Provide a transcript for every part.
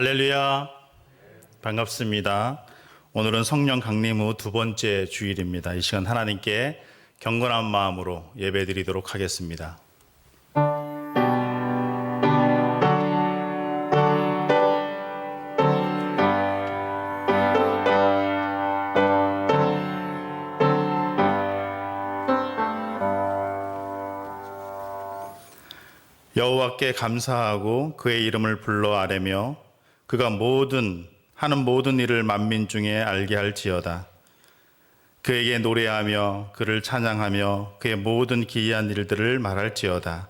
할렐루야, 반갑습니다. 오늘은 성령 강림 후 두 번째 주일입니다. 이 시간 하나님께 경건한 마음으로 예배드리도록 하겠습니다. 여호와께 감사하고 그의 이름을 불러 아뢰며 그가 하는 모든 일을 만민 중에 알게 할지어다. 그에게 노래하며 그를 찬양하며 그의 모든 기이한 일들을 말할지어다.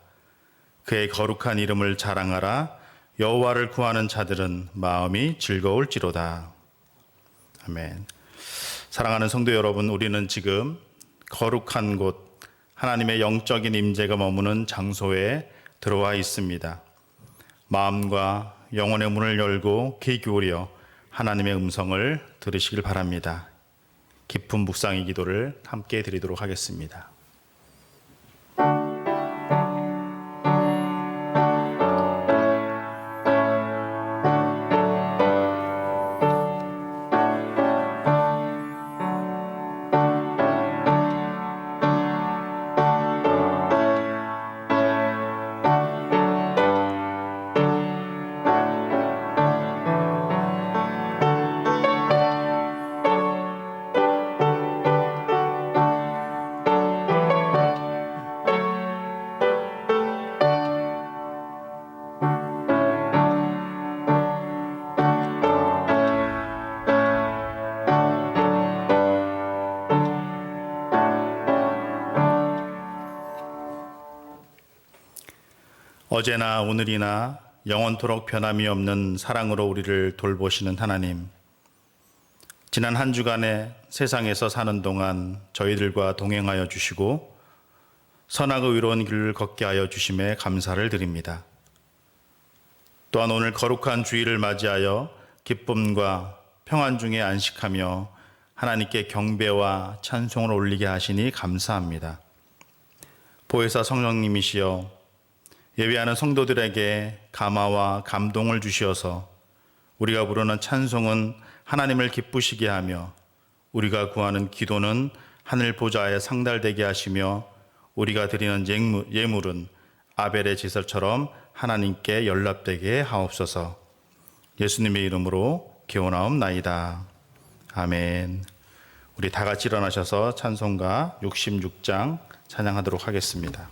그의 거룩한 이름을 자랑하라. 여호와를 구하는 자들은 마음이 즐거울지로다. 아멘. 사랑하는 성도 여러분, 우리는 지금 거룩한 곳, 하나님의 영적인 임재가 머무는 장소에 들어와 있습니다. 마음과 영혼의 문을 열고 귀 기울여 하나님의 음성을 들으시길 바랍니다. 깊은 묵상의 기도를 함께 드리도록 하겠습니다. 어제나 오늘이나 영원토록 변함이 없는 사랑으로 우리를 돌보시는 하나님, 지난 한 주간에 세상에서 사는 동안 저희들과 동행하여 주시고 선하고 의로운 길을 걷게 하여 주심에 감사를 드립니다. 또한 오늘 거룩한 주일을 맞이하여 기쁨과 평안 중에 안식하며 하나님께 경배와 찬송을 올리게 하시니 감사합니다. 보혜사 성령님이시여 예배하는 성도들에게 감화와 감동을 주시어서 우리가 부르는 찬송은 하나님을 기쁘시게 하며 우리가 구하는 기도는 하늘 보좌에 상달되게 하시며 우리가 드리는 예물은 아벨의 제사처럼 하나님께 연락되게 하옵소서. 예수님의 이름으로 기원하옵나이다. 아멘. 우리 다 같이 일어나셔서 찬송가 66장 찬양하도록 하겠습니다.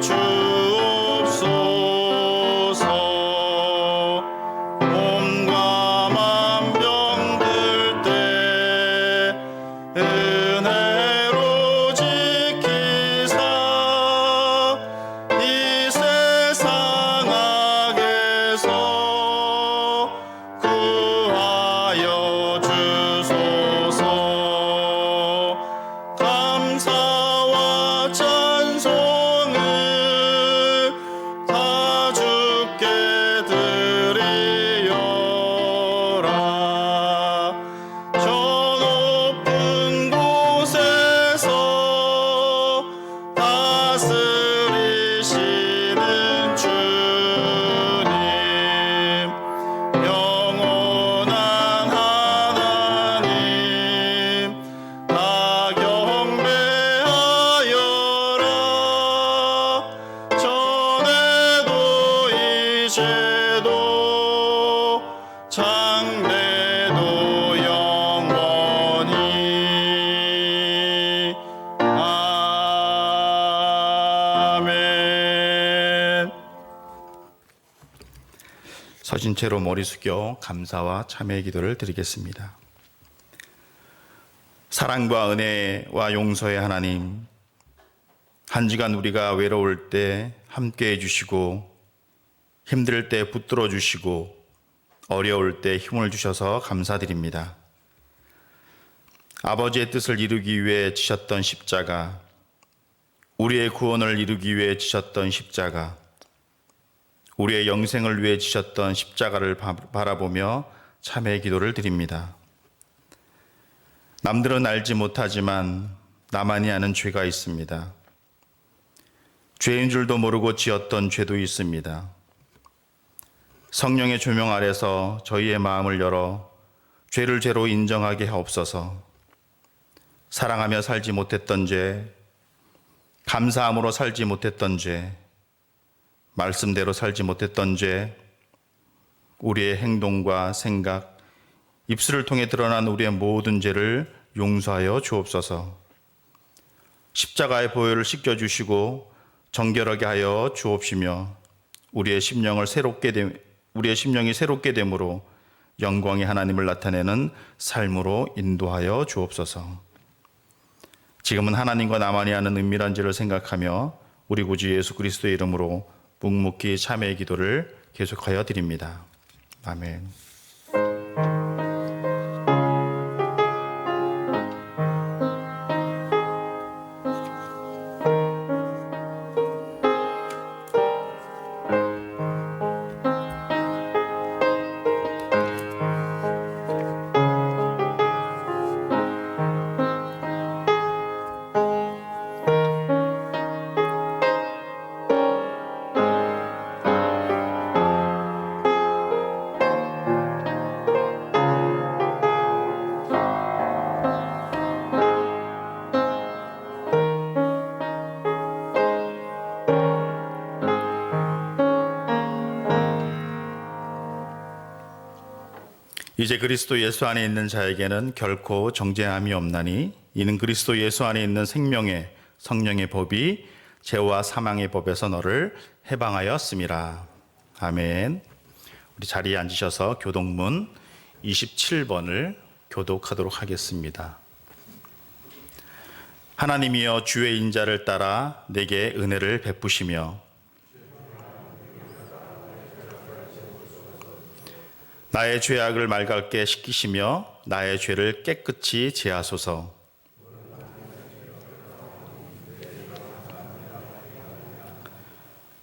주옵소서. 이제도 장래도 영원히. 아멘. 서신 채로 머리 숙여 감사와 참회의 기도를 드리겠습니다. 사랑과 은혜와 용서의 하나님, 한 주간 우리가 외로울 때 함께 해주시고, 힘들 때 붙들어 주시고, 어려울 때 힘을 주셔서 감사드립니다. 아버지의 뜻을 이루기 위해 지셨던 십자가, 우리의 구원을 이루기 위해 지셨던 십자가, 우리의 영생을 위해 지셨던 십자가를 바라보며 참회의 기도를 드립니다. 남들은 알지 못하지만 나만이 아는 죄가 있습니다. 죄인 줄도 모르고 지었던 죄도 있습니다. 성령의 조명 아래서 저희의 마음을 열어 죄를 죄로 인정하게 하옵소서. 사랑하며 살지 못했던 죄, 감사함으로 살지 못했던 죄, 말씀대로 살지 못했던 죄, 우리의 행동과 생각, 입술을 통해 드러난 우리의 모든 죄를 용서하여 주옵소서. 십자가의 보혈을 씻겨주시고 정결하게 하여 주옵시며 우리의 심령이 새롭게 됨으로 영광의 하나님을 나타내는 삶으로 인도하여 주옵소서. 지금은 하나님과 나만이 아는 은밀한 죄를 생각하며 우리 구주 예수 그리스도의 이름으로 묵묵히 참회의 기도를 계속하여 드립니다. 아멘. 이제 그리스도 예수 안에 있는 자에게는 결코 정죄함이 없나니 이는 그리스도 예수 안에 있는 생명의 성령의 법이 죄와 사망의 법에서 너를 해방하였음이라. 아멘. 우리 자리에 앉으셔서 교독문 27번을 교독하도록 하겠습니다. 하나님이여 주의 인자를 따라 내게 은혜를 베푸시며 나의 죄악을 맑게 씻기시며 나의 죄를 깨끗이 제하소서.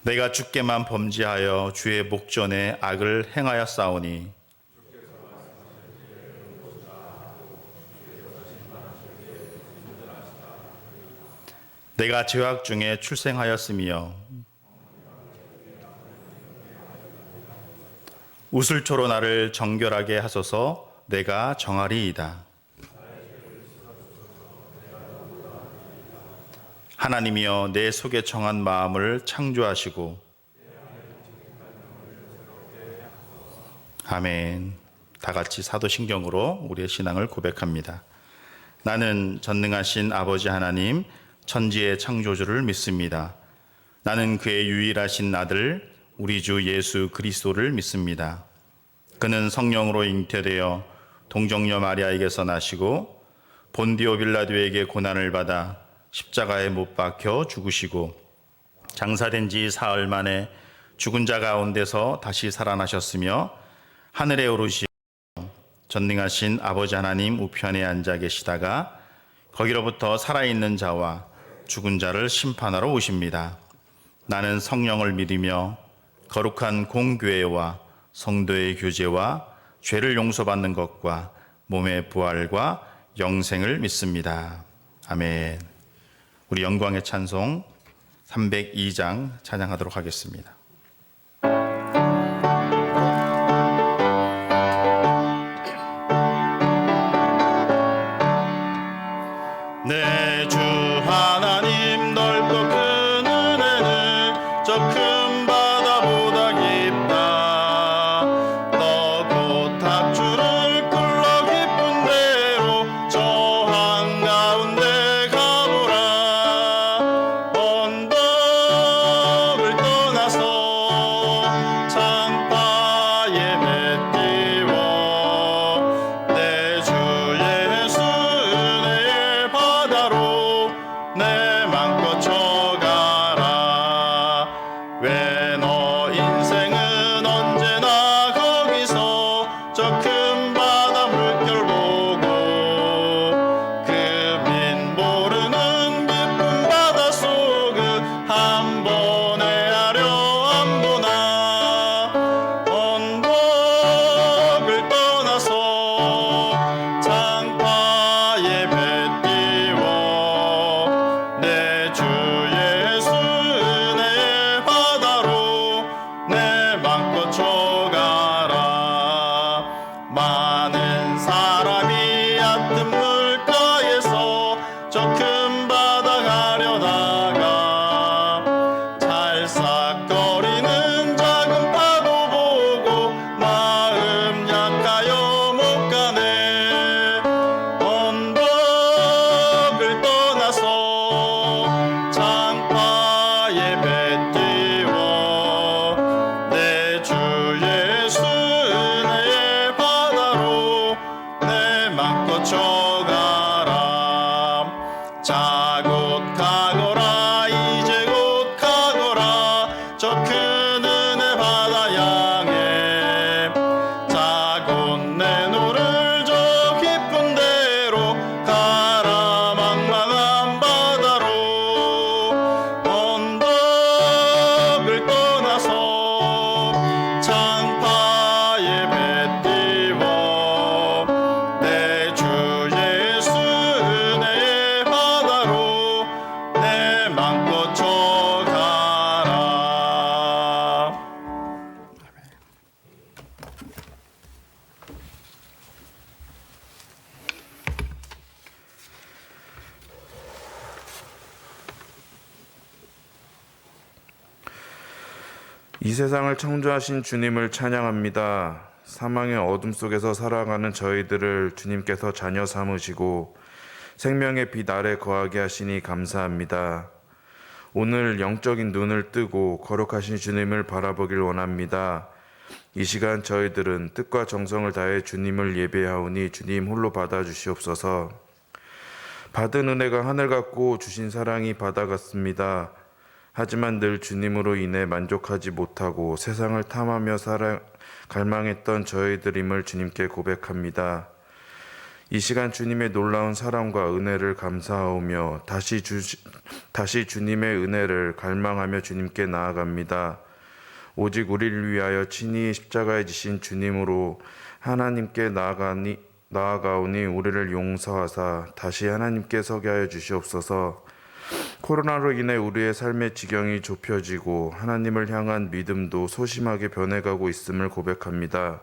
내가 주께만 범죄하여 주의 목전에 악을 행하였사오니 내가 죄악 중에 출생하였으며 우슬초로 나를 정결하게 하소서. 내가 정하리이다. 하나님이여 내 속에 정한 마음을 창조하시고. 아멘. 다 같이 사도신경으로 우리의 신앙을 고백합니다. 나는 전능하신 아버지 하나님 천지의 창조주를 믿습니다. 나는 그의 유일하신 아들 우리 주 예수 그리스도를 믿습니다. 그는 성령으로 잉태되어 동정녀 마리아에게서 나시고 본디오 빌라도에게 고난을 받아 십자가에 못 박혀 죽으시고 장사된 지 사흘 만에 죽은 자 가운데서 다시 살아나셨으며 하늘에 오르시어 전능하신 아버지 하나님 우편에 앉아 계시다가 거기로부터 살아있는 자와 죽은 자를 심판하러 오십니다. 나는 성령을 믿으며 거룩한 공교회와 성도의 교제와 죄를 용서받는 것과 몸의 부활과 영생을 믿습니다. 아멘. 우리 영광의 찬송 302장 찬양하도록 하겠습니다. 내 주 하나님 넓고 큰 은혜는 저 큰 바다보다 깊다. 너 인생은 언제나 거기서 저 큰 바다 물결 보고 금인 모르는 깊은 바다 속을 한 번 헤아려 안 보나 언덕을 떠나서 창파에 배 띄워 내 주 예수 은혜의 바다로 내 맘껏 쳐가라. 많은 사람이 얕은 물가에서 저 큰 바다 가려다가 찰싹거리는 작은 파도 보고 마음 약하여 못 가네. 언덕을 떠나서 창파에 배 띄워 내 주 예수 은혜의 바다로 내 맘껏 쳐가라. 자 곧 가거라 이제 곧 가거라 저 큰 은혜 바다 향해. 자 곧 내 노를 저 깊은 데로 가라 망망한 바다로 언덕을 떠나서 창파에 배 띄워 내 주 예수 은혜의 바다로 내 맘껏 쳐가라. 이 세상을 창조하신 주님을 찬양합니다. 사망의 어둠 속에서 살아가는 저희들을 주님께서 자녀 삼으시고 생명의 빛 아래 거하게 하시니 감사합니다. 오늘 영적인 눈을 뜨고 거룩하신 주님을 바라보길 원합니다. 이 시간 저희들은 뜻과 정성을 다해 주님을 예배하오니 주님 홀로 받아주시옵소서. 받은 은혜가 하늘 같고 주신 사랑이 바다 같습니다. 하지만 늘 주님으로 인해 만족하지 못하고 세상을 탐하며 갈망했던 저희들임을 주님께 고백합니다. 이 시간 주님의 놀라운 사랑과 은혜를 감사하오며 다시 주님의 은혜를 갈망하며 주님께 나아갑니다. 오직 우리를 위하여 친히 십자가에 지신 주님으로 하나님께 나아가오니 우리를 용서하사 다시 하나님께 서게 하여 주시옵소서. 코로나로 인해 우리의 삶의 지경이 좁혀지고 하나님을 향한 믿음도 소심하게 변해가고 있음을 고백합니다.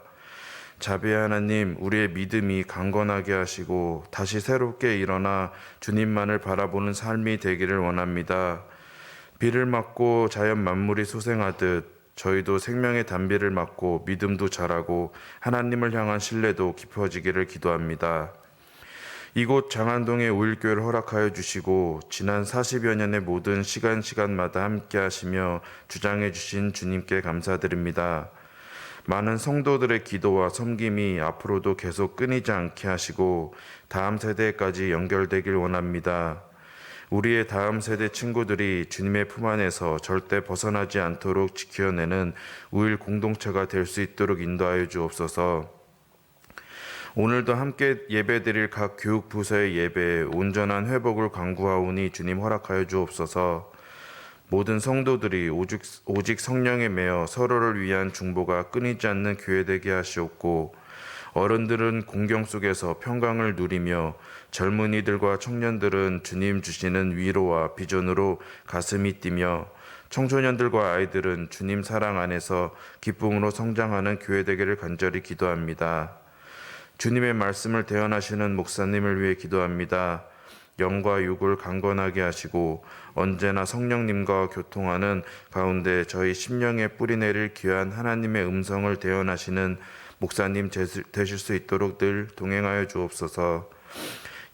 자비의 하나님, 우리의 믿음이 강건하게 하시고 다시 새롭게 일어나 주님만을 바라보는 삶이 되기를 원합니다. 비를 맞고 자연 만물이 소생하듯 저희도 생명의 단비를 맞고 믿음도 자라고 하나님을 향한 신뢰도 깊어지기를 기도합니다. 이곳 장안동의 오일교회를 허락하여 주시고 지난 40여 년의 모든 시간마다 함께 하시며 주장해 주신 주님께 감사드립니다. 많은 성도들의 기도와 섬김이 앞으로도 계속 끊이지 않게 하시고 다음 세대까지 연결되길 원합니다. 우리의 다음 세대 친구들이 주님의 품 안에서 절대 벗어나지 않도록 지켜내는 우일 공동체가 될 수 있도록 인도하여 주옵소서. 오늘도 함께 예배드릴 각 교육부서의 예배에 온전한 회복을 간구하오니 주님 허락하여 주옵소서. 모든 성도들이 오직 성령에 매여 서로를 위한 중보가 끊이지 않는 교회 되게 하시옵고 어른들은 공경 속에서 평강을 누리며 젊은이들과 청년들은 주님 주시는 위로와 비전으로 가슴이 뛰며 청소년들과 아이들은 주님 사랑 안에서 기쁨으로 성장하는 교회 되기를 간절히 기도합니다. 주님의 말씀을 대언하시는 목사님을 위해 기도합니다. 영과 육을 강건하게 하시고 언제나 성령님과 교통하는 가운데 저희 심령에 뿌리내릴 귀한 하나님의 음성을 대언하시는 목사님 되실 수 있도록 늘 동행하여 주옵소서.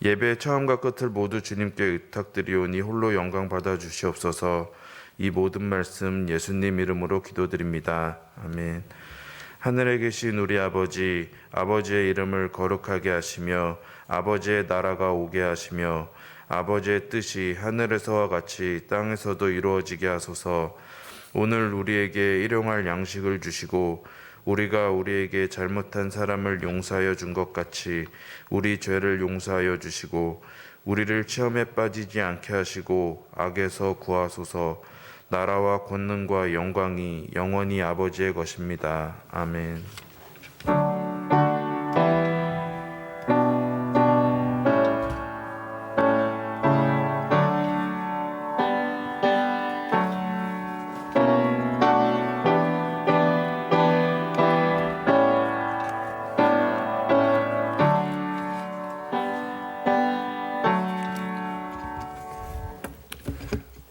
예배의 처음과 끝을 모두 주님께 의탁드리오니 홀로 영광 받아 주시옵소서. 이 모든 말씀 예수님 이름으로 기도드립니다. 아멘. 하늘에 계신 우리 아버지, 아버지의 이름을 거룩하게 하시며 아버지의 나라가 오게 하시며 아버지의 뜻이 하늘에서와 같이 땅에서도 이루어지게 하소서. 오늘 우리에게 일용할 양식을 주시고 우리가 우리에게 잘못한 사람을 용서하여 준 것 같이 우리 죄를 용서하여 주시고 우리를 시험에 빠지지 않게 하시고 악에서 구하소서. 나라와 권능과 영광이 영원히 아버지의 것입니다. 아멘.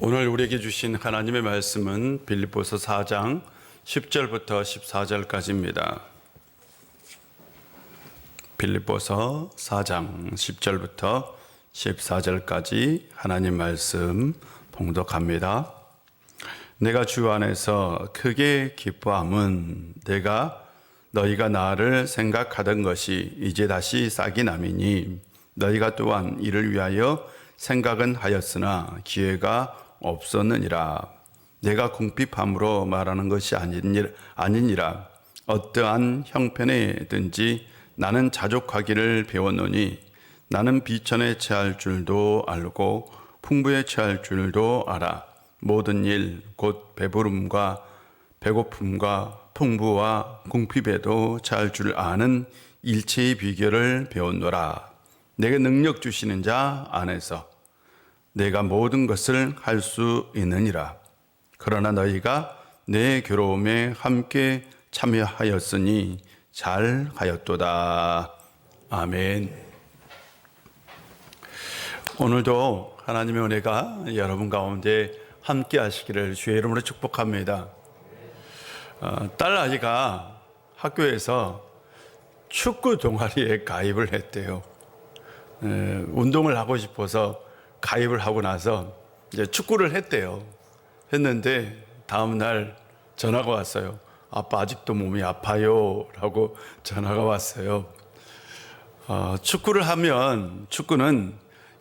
오늘 우리에게 주신 하나님의 말씀은 빌립보서 4장 10절부터 14절까지입니다. 빌립보서 4장 10절부터 14절까지 하나님 말씀 봉독합니다. 내가 주 안에서 크게 기뻐함은 내가 너희가 나를 생각하던 것이 이제 다시 싹이 남이니 너희가 또한 이를 위하여 생각은 하였으나 기회가 없었느니라. 내가 궁핍함으로 말하는 것이 아니니라. 어떠한 형편에든지 나는 자족하기를 배웠노니 나는 비천에 처할 줄도 알고 풍부에 처할 줄도 알아. 모든 일 곧 배부름과 배고픔과 풍부와 궁핍에도 처할 줄 아는 일체의 비결을 배웠노라. 내게 능력 주시는 자 안에서 내가 모든 것을 할 수 있느니라. 그러나 너희가 내 괴로움에 함께 참여하였으니 잘하였도다. 아멘. 오늘도 하나님의 은혜가 여러분 가운데 함께 하시기를 주의 이름으로 축복합니다. 딸 아이가 학교에서 축구 동아리에 가입을 했대요. 운동을 하고 싶어서 가입을 하고 나서 이제 축구를 했대요. 했는데 다음 날 전화가 왔어요. 아빠 아직도 몸이 아파요 라고 전화가 왔어요. 축구를 하면 축구는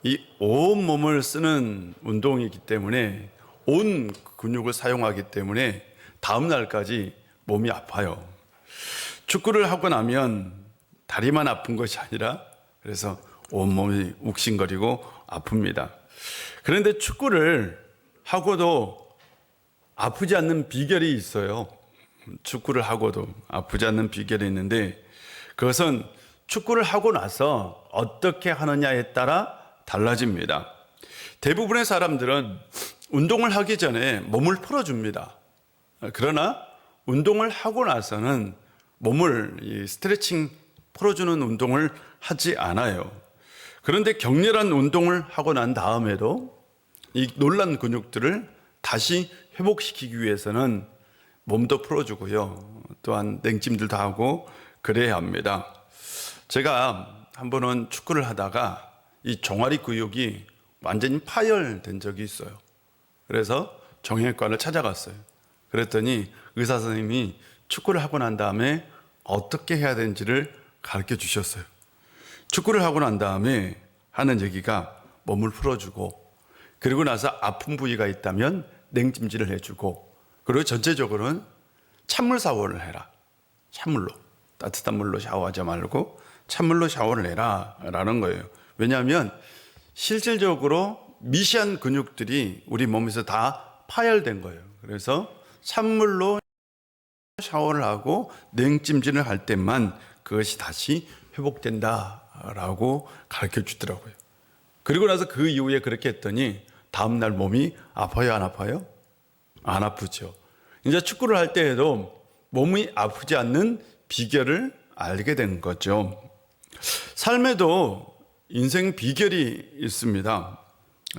이 온 몸을 쓰는 운동이기 때문에 온 근육을 사용하기 때문에 다음 날까지 몸이 아파요. 축구를 하고 나면 다리만 아픈 것이 아니라 그래서 온몸이 욱신거리고 아픕니다. 그런데 축구를 하고도 아프지 않는 비결이 있어요. 축구를 하고도 아프지 않는 비결이 있는데 그것은 축구를 하고 나서 어떻게 하느냐에 따라 달라집니다. 대부분의 사람들은 운동을 하기 전에 몸을 풀어줍니다. 그러나 운동을 하고 나서는 몸을 스트레칭 풀어주는 운동을 하지 않아요. 그런데 격렬한 운동을 하고 난 다음에도 이 놀란 근육들을 다시 회복시키기 위해서는 몸도 풀어주고요. 또한 냉찜들도 하고 그래야 합니다. 제가 한 번은 축구를 하다가 이 종아리 근육이 완전히 파열된 적이 있어요. 그래서 정형외과를 찾아갔어요. 그랬더니 의사 선생님이 축구를 하고 난 다음에 어떻게 해야 되는지를 가르쳐 주셨어요. 축구를 하고 난 다음에 하는 얘기가 몸을 풀어주고 그리고 나서 아픈 부위가 있다면 냉찜질을 해주고 그리고 전체적으로는 찬물 샤워를 해라. 찬물로. 따뜻한 물로 샤워하지 말고 찬물로 샤워를 해라 라는 거예요. 왜냐하면 실질적으로 미세한 근육들이 우리 몸에서 다 파열된 거예요. 그래서 찬물로 샤워를 하고 냉찜질을 할 때만 그것이 다시 회복된다라고 가르쳐 주더라고요. 그리고 나서 그 이후에 그렇게 했더니 다음날 몸이 아파요, 안 아파요? 안 아프죠. 이제 축구를 할 때에도 몸이 아프지 않는 비결을 알게 된 거죠. 삶에도 인생 비결이 있습니다.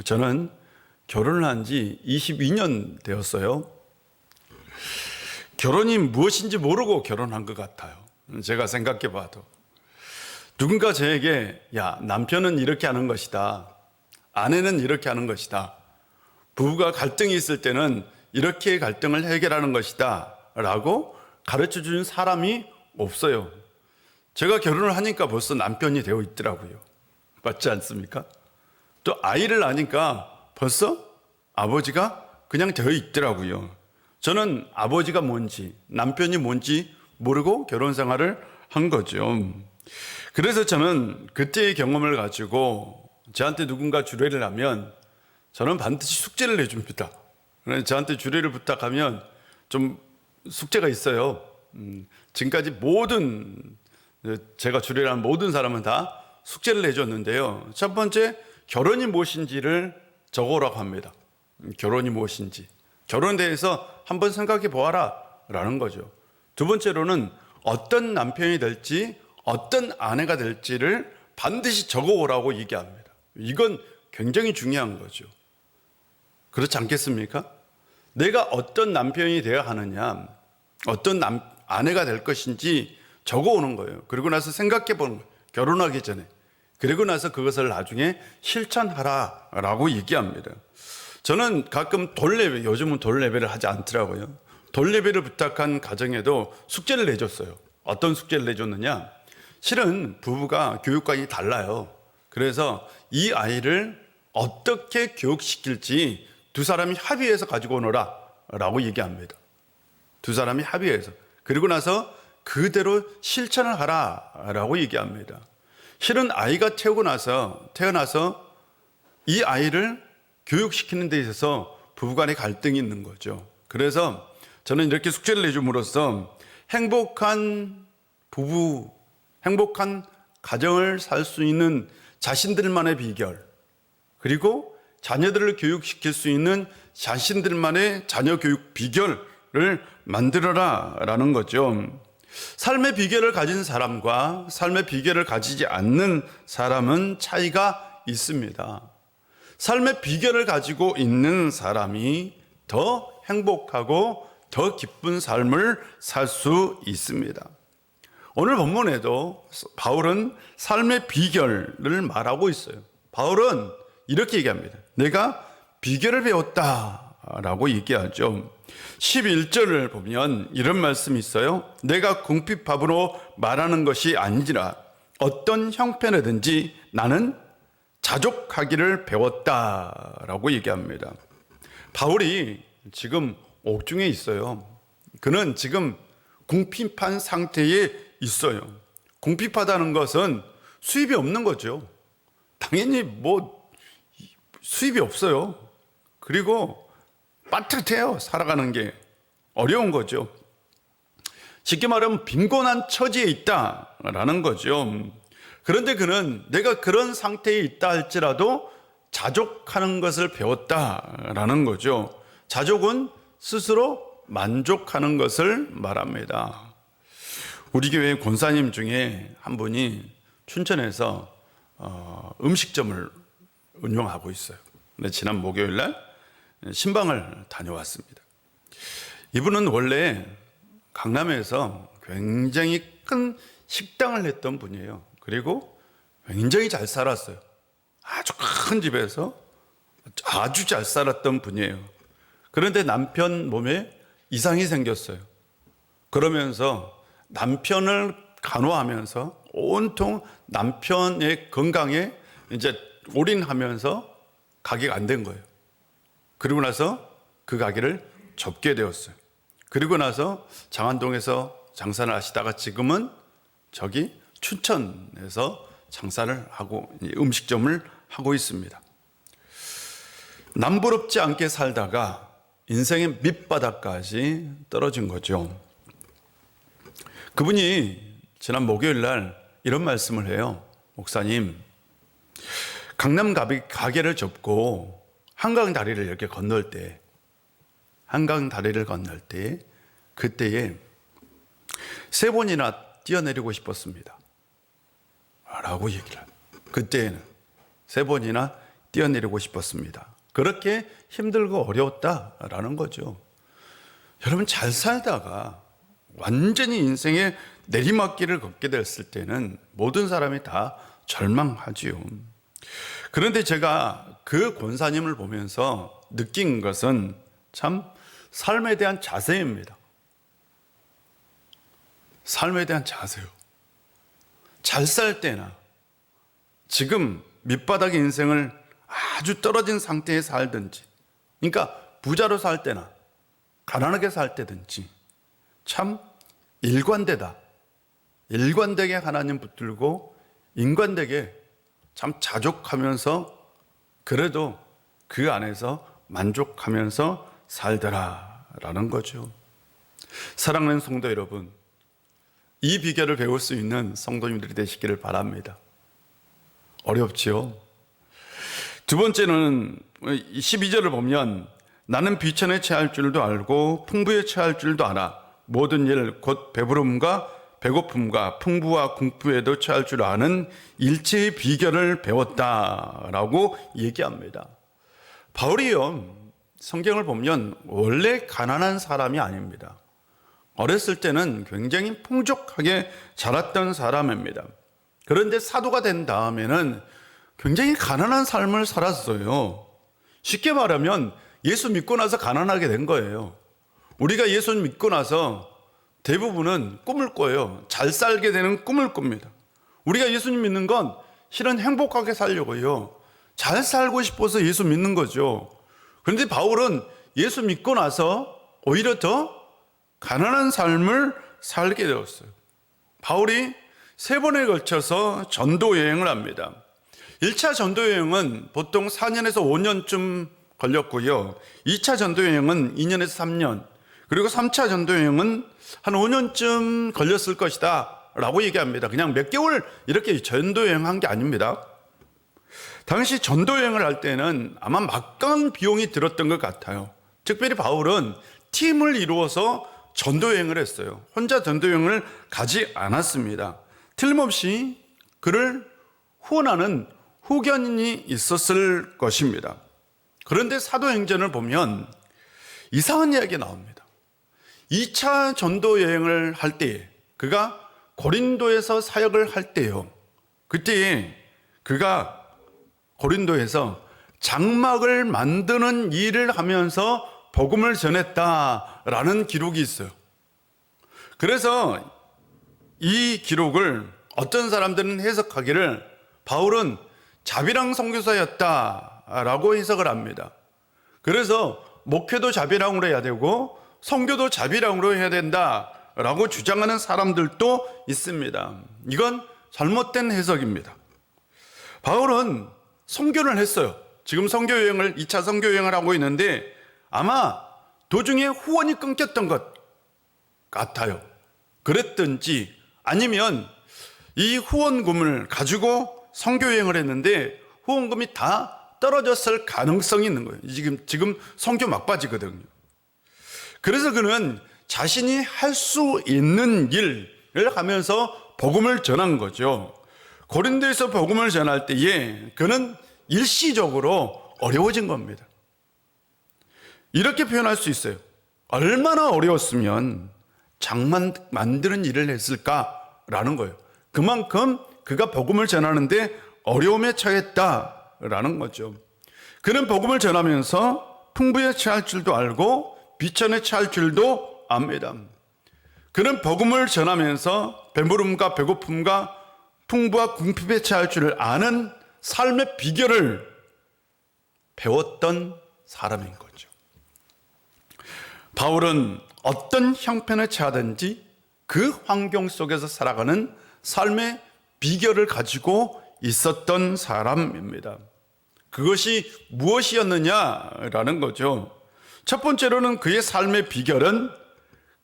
저는 결혼을 한 지 22년 되었어요. 결혼이 무엇인지 모르고 결혼한 것 같아요. 제가 생각해 봐도. 누군가 저에게 야, 남편은 이렇게 하는 것이다. 아내는 이렇게 하는 것이다. 부부가 갈등이 있을 때는 이렇게 갈등을 해결하는 것이다. 라고 가르쳐 주는 사람이 없어요. 제가 결혼을 하니까 벌써 남편이 되어 있더라고요. 맞지 않습니까? 또 아이를 낳으니까 벌써 아버지가 그냥 되어 있더라고요. 저는 아버지가 뭔지, 남편이 뭔지 모르고 결혼 생활을 한 거죠. 그래서 저는 그때의 경험을 가지고 저한테 누군가 주례를 하면 저는 반드시 숙제를 내줍니다. 저한테 주례를 부탁하면 좀 숙제가 있어요. 지금까지 제가 주례를 한 모든 사람은 다 숙제를 내줬는데요. 첫 번째, 결혼이 무엇인지를 적어오라고 합니다. 결혼이 무엇인지. 결혼에 대해서 한번 생각해 보아라 라는 거죠. 두 번째로는 어떤 남편이 될지 어떤 아내가 될지를 반드시 적어오라고 얘기합니다. 이건 굉장히 중요한 거죠. 그렇지 않겠습니까? 내가 어떤 남편이 되어야 하느냐, 어떤 아내가 될 것인지 적어오는 거예요. 그리고 나서 생각해 보는 거예요. 결혼하기 전에. 그리고 나서 그것을 나중에 실천하라라고 얘기합니다. 저는 가끔 돌예배, 요즘은 돌예배를 하지 않더라고요. 돌예배를 부탁한 가정에도 숙제를 내줬어요. 어떤 숙제를 내줬느냐? 실은 부부가 교육관이 달라요. 그래서 이 아이를 어떻게 교육시킬지 두 사람이 합의해서 가지고 오너라 라고 얘기합니다. 두 사람이 합의해서. 그리고 나서 그대로 실천을 하라 라고 얘기합니다. 실은 아이가 태어나서 이 아이를 교육시키는 데 있어서 부부간의 갈등이 있는 거죠. 그래서 저는 이렇게 숙제를 내줌으로써 행복한 부부, 행복한 가정을 살 수 있는 자신들만의 비결, 그리고 자녀들을 교육시킬 수 있는 자신들만의 자녀 교육 비결을 만들어라 라는 거죠. 삶의 비결을 가진 사람과 삶의 비결을 가지지 않는 사람은 차이가 있습니다. 삶의 비결을 가지고 있는 사람이 더 행복하고 더 기쁜 삶을 살 수 있습니다. 오늘 본문에도 바울은 삶의 비결을 말하고 있어요. 바울은 이렇게 얘기합니다. 내가 비결을 배웠다라고 얘기하죠. 11절을 보면 이런 말씀이 있어요. 내가 궁핍함으로 말하는 것이 아니라 어떤 형편이든지 나는 자족하기를 배웠다라고 얘기합니다. 바울이 지금 옥중에 있어요. 그는 지금 궁핍한 상태에 있어요. 궁핍하다는 것은 수입이 없는 거죠. 당연히 수입이 없어요. 그리고 빠듯해요. 살아가는 게 어려운 거죠. 쉽게 말하면 빈곤한 처지에 있다라는 거죠. 그런데 그는 내가 그런 상태에 있다 할지라도 자족하는 것을 배웠다라는 거죠. 자족은 스스로 만족하는 것을 말합니다. 우리 교회 권사님 중에 한 분이 춘천에서 음식점을 운영하고 있어요. 근데 지난 목요일 날 신방을 다녀왔습니다. 이분은 원래 강남에서 굉장히 큰 식당을 했던 분이에요. 그리고 굉장히 잘 살았어요. 아주 큰 집에서 아주 잘 살았던 분이에요. 그런데 남편 몸에 이상이 생겼어요. 그러면서 남편을 간호하면서 온통 남편의 건강에 이제 올인하면서 가게가 안 된 거예요. 그리고 나서 그 가게를 접게 되었어요. 그리고 나서 장안동에서 장사를 하시다가 지금은 저기 춘천에서 장사를 하고 음식점을 하고 있습니다. 남부럽지 않게 살다가 인생의 밑바닥까지 떨어진 거죠. 그분이 지난 목요일 날 이런 말씀을 해요. 목사님, 강남 가게를 접고 한강 다리를 이렇게 건널 때, 그때에 3번이나 뛰어내리고 싶었습니다. 라고 얘기를 해요. 그때에는 3번이나 뛰어내리고 싶었습니다. 그렇게 힘들고 어려웠다라는 거죠. 여러분, 잘 살다가 완전히 인생의 내리막길을 걷게 됐을 때는 모든 사람이 다 절망하지요. 그런데 제가 그 권사님을 보면서 느낀 것은 참 삶에 대한 자세입니다. 삶에 대한 자세요. 잘 살 때나 지금 밑바닥의 인생을 아주 떨어진 상태에 살든지, 그러니까 부자로 살 때나 가난하게 살 때든지 참 일관되다. 일관되게 하나님 붙들고 인간되게 참 자족하면서 그래도 그 안에서 만족하면서 살더라라는 거죠. 사랑하는 성도 여러분, 이 비결을 배울 수 있는 성도님들이 되시기를 바랍니다. 어렵지요? 두 번째는 12절을 보면 나는 비천에 처할 줄도 알고 풍부에 처할 줄도 알아. 모든 일 곧 배부름과 배고픔과 풍부와 궁부에도 처할 줄 아는 일체의 비결을 배웠다라고 얘기합니다. 바울이요, 성경을 보면 원래 가난한 사람이 아닙니다. 어렸을 때는 굉장히 풍족하게 자랐던 사람입니다. 그런데 사도가 된 다음에는 굉장히 가난한 삶을 살았어요. 쉽게 말하면 예수 믿고 나서 가난하게 된 거예요. 우리가 예수 믿고 나서 대부분은 꿈을 꿔요. 잘 살게 되는 꿈을 꿉니다. 우리가 예수님 믿는 건 실은 행복하게 살려고요. 잘 살고 싶어서 예수 믿는 거죠. 그런데 바울은 예수 믿고 나서 오히려 더 가난한 삶을 살게 되었어요. 바울이 3번에 걸쳐서 전도 여행을 합니다. 1차 전도 여행은 보통 4년에서 5년쯤 걸렸고요. 2차 전도 여행은 2년에서 3년, 그리고 3차 전도 여행은 한 5년쯤 걸렸을 것이다 라고 얘기합니다. 그냥 몇 개월 이렇게 전도 여행한 게 아닙니다. 당시 전도 여행을 할 때는 아마 막강한 비용이 들었던 것 같아요. 특별히 바울은 팀을 이루어서 전도 여행을 했어요. 혼자 전도 여행을 가지 않았습니다. 틀림없이 그를 후원하는 후견인이 있었을 것입니다. 그런데 사도행전을 보면 이상한 이야기가 나옵니다. 2차 전도 여행을 할 때에 그가 고린도에서 사역을 할 때요. 그때에 그가 고린도에서 장막을 만드는 일을 하면서 복음을 전했다라는 기록이 있어요. 그래서 이 기록을 어떤 사람들은 해석하기를 바울은 자비랑 선교사였다라고 해석을 합니다. 그래서 목회도 자비랑으로 해야 되고 선교도 자비랑으로 해야 된다라고 주장하는 사람들도 있습니다. 이건 잘못된 해석입니다. 바울은 선교를 했어요. 지금 선교 여행을 2차 선교 여행을 하고 있는데 아마 도중에 후원이 끊겼던 것 같아요. 그랬든지 아니면 이 후원금을 가지고 선교 여행을 했는데 후원금이 다 떨어졌을 가능성이 있는 거예요. 지금 선교 막바지거든요. 그래서 그는 자신이 할 수 있는 일을 하면서 복음을 전한 거죠. 고린도에서 복음을 전할 때에 그는 일시적으로 어려워진 겁니다. 이렇게 표현할 수 있어요. 얼마나 어려웠으면 장만 만드는 일을 했을까라는 거예요. 그만큼 그가 복음을 전하는데 어려움에 처했다라는 거죠. 그는 복음을 전하면서 풍부에 처할 줄도 알고 비천에 처할 줄도 압니다. 그는 복음을 전하면서 배부름과 배고픔과 풍부와 궁핍에 처할 줄을 아는 삶의 비결을 배웠던 사람인 거죠. 바울은 어떤 형편에 처하든지 그 환경 속에서 살아가는 삶의 비결을 가지고 있었던 사람입니다. 그것이 무엇이었느냐라는 거죠. 첫 번째로는 그의 삶의 비결은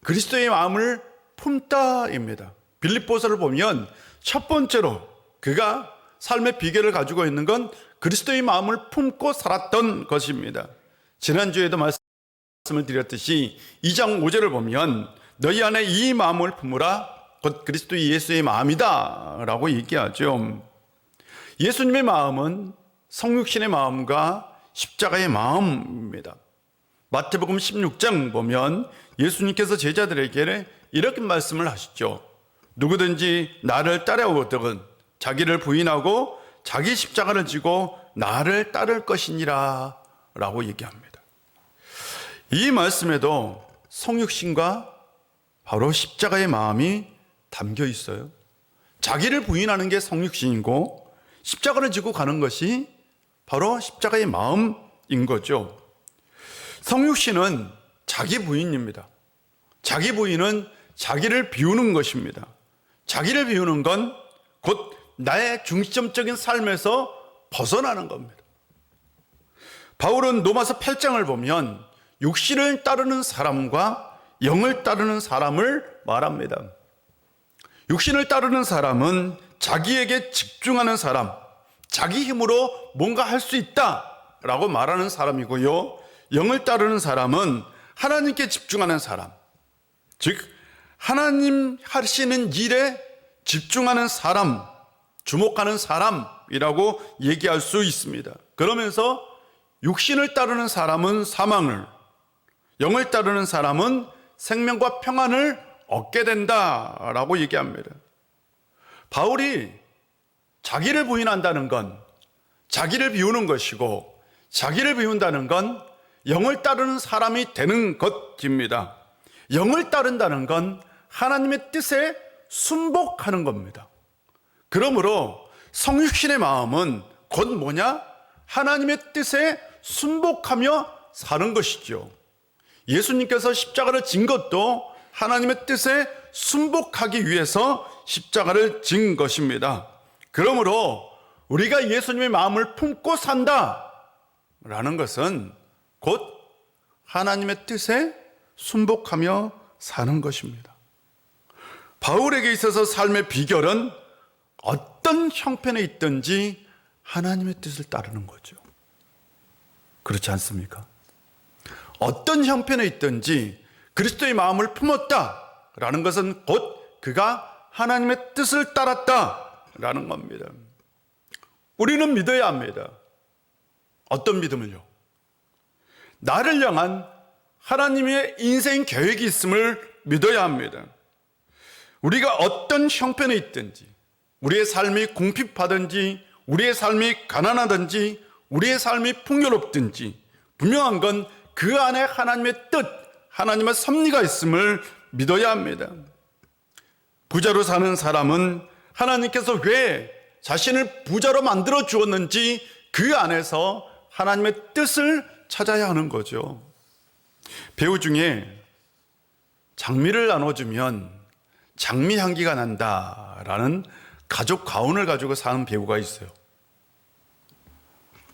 그리스도의 마음을 품다입니다. 빌립보서를 보면 첫 번째로 그가 삶의 비결을 가지고 있는 건 그리스도의 마음을 품고 살았던 것입니다. 지난주에도 말씀을 드렸듯이 2장 5절을 보면 너희 안에 이 마음을 품으라 곧 그리스도 예수의 마음이다 라고 얘기하죠. 예수님의 마음은 성육신의 마음과 십자가의 마음입니다. 마태복음 16장 보면 예수님께서 제자들에게 이렇게 말씀을 하시죠. 누구든지 나를 따라오거든 자기를 부인하고 자기 십자가를 지고 나를 따를 것이니라 라고 얘기합니다. 이 말씀에도 성육신과 바로 십자가의 마음이 담겨 있어요. 자기를 부인하는 게 성육신이고 십자가를 지고 가는 것이 바로 십자가의 마음인 거죠. 성육신은 자기 부인입니다. 자기 부인은 자기를 비우는 것입니다. 자기를 비우는 건 곧 나의 중심적인 삶에서 벗어나는 겁니다. 바울은 로마서 8장을 보면 육신을 따르는 사람과 영을 따르는 사람을 말합니다. 육신을 따르는 사람은 자기에게 집중하는 사람, 자기 힘으로 뭔가 할 수 있다라고 말하는 사람이고요. 영을 따르는 사람은 하나님께 집중하는 사람, 즉 하나님 하시는 일에 집중하는 사람, 주목하는 사람이라고 얘기할 수 있습니다. 그러면서 육신을 따르는 사람은 사망을, 영을 따르는 사람은 생명과 평안을 얻게 된다라고 얘기합니다. 바울이 자기를 부인한다는 건 자기를 비우는 것이고, 자기를 비운다는 건 영을 따르는 사람이 되는 것입니다. 영을 따른다는 건 하나님의 뜻에 순복하는 겁니다. 그러므로 성육신의 마음은 곧 뭐냐? 하나님의 뜻에 순복하며 사는 것이죠. 예수님께서 십자가를 진 것도 하나님의 뜻에 순복하기 위해서 십자가를 진 것입니다. 그러므로 우리가 예수님의 마음을 품고 산다라는 것은 곧 하나님의 뜻에 순복하며 사는 것입니다. 바울에게 있어서 삶의 비결은 어떤 형편에 있든지 하나님의 뜻을 따르는 거죠. 그렇지 않습니까? 어떤 형편에 있든지 그리스도의 마음을 품었다라는 것은 곧 그가 하나님의 뜻을 따랐다라는 겁니다. 우리는 믿어야 합니다. 어떤 믿음을요? 나를 향한 하나님의 인생 계획이 있음을 믿어야 합니다. 우리가 어떤 형편에 있든지, 우리의 삶이 궁핍하든지, 우리의 삶이 가난하든지, 우리의 삶이 풍요롭든지, 분명한 건 그 안에 하나님의 뜻, 하나님의 섭리가 있음을 믿어야 합니다. 부자로 사는 사람은 하나님께서 왜 자신을 부자로 만들어 주었는지 그 안에서 하나님의 뜻을 찾아야 하는 거죠. 배우 중에 장미를 나눠주면 장미 향기가 난다라는 가족 가운을 가지고 사는 배우가 있어요.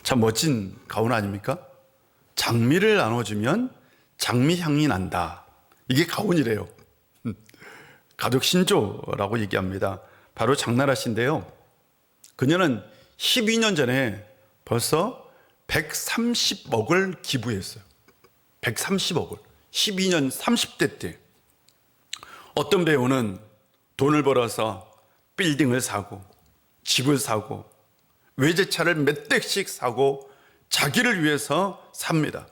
참 멋진 가운 아닙니까? 장미를 나눠주면 장미 향이 난다. 이게 가운이래요. 가족 신조라고 얘기합니다. 바로 장나라 씨인데요. 그녀는 12년 전에 벌써 130억을 기부했어요. 130억을. 12년 30대 때. 어떤 배우는 돈을 벌어서 빌딩을 사고, 집을 사고, 외제차를 몇 대씩 사고, 자기를 위해서 삽니다.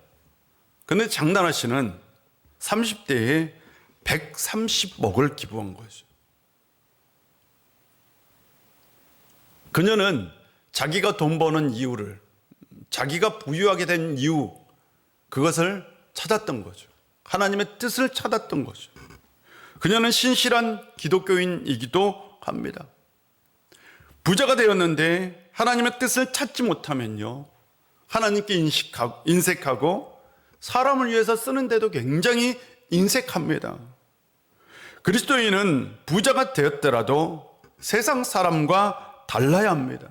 그런데 장나라 씨는 30대에 130억을 기부한 거죠. 그녀는 자기가 돈 버는 이유를, 자기가 부유하게 된 이유, 그것을 찾았던 거죠. 하나님의 뜻을 찾았던 거죠. 그녀는 신실한 기독교인이기도 합니다. 부자가 되었는데 하나님의 뜻을 찾지 못하면요, 하나님께 인색하고 사람을 위해서 쓰는데도 굉장히 인색합니다. 그리스도인은 부자가 되었더라도 세상 사람과 달라야 합니다.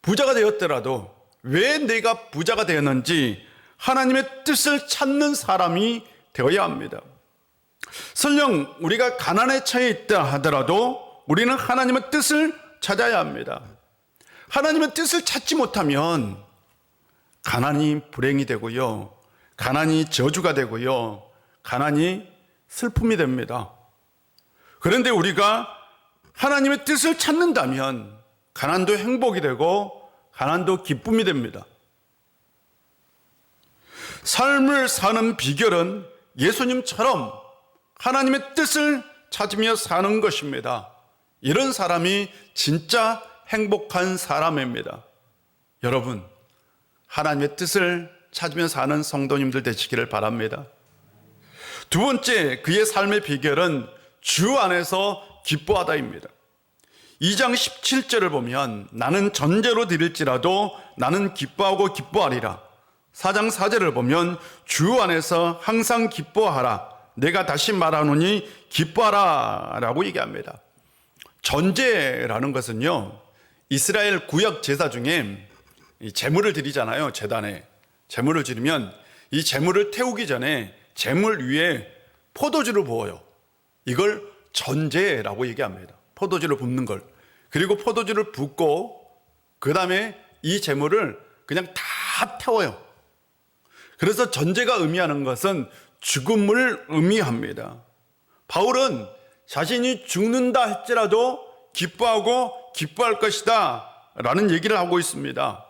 부자가 되었더라도 왜 내가 부자가 되었는지 하나님의 뜻을 찾는 사람이 되어야 합니다. 설령 우리가 가난에 처해 있다 하더라도 우리는 하나님의 뜻을 찾아야 합니다. 하나님의 뜻을 찾지 못하면 가난이 불행이 되고요, 가난이 저주가 되고요, 가난이 슬픔이 됩니다. 그런데 우리가 하나님의 뜻을 찾는다면 가난도 행복이 되고 가난도 기쁨이 됩니다. 삶을 사는 비결은 예수님처럼 하나님의 뜻을 찾으며 사는 것입니다. 이런 사람이 진짜 행복한 사람입니다. 여러분, 하나님의 뜻을 찾으며 사는 성도님들 되시기를 바랍니다. 두 번째, 그의 삶의 비결은 주 안에서 기뻐하다입니다. 2장 17절을 보면 나는 전제로 드릴지라도 나는 기뻐하고 기뻐하리라. 4장 4절을 보면 주 안에서 항상 기뻐하라. 내가 다시 말하노니 기뻐하라 라고 얘기합니다. 전제라는 것은요, 이스라엘 구약 제사 중에 이 제물을 드리잖아요. 제단에 제물을 드리면 이 제물을 태우기 전에 제물 위에 포도주를 부어요. 이걸 전제라고 얘기합니다. 포도주를 붓는 걸. 그리고 포도주를 붓고 그 다음에 이 제물을 그냥 다 태워요. 그래서 전제가 의미하는 것은 죽음을 의미합니다. 바울은 자신이 죽는다 할지라도 기뻐하고 기뻐할 것이다 라는 얘기를 하고 있습니다.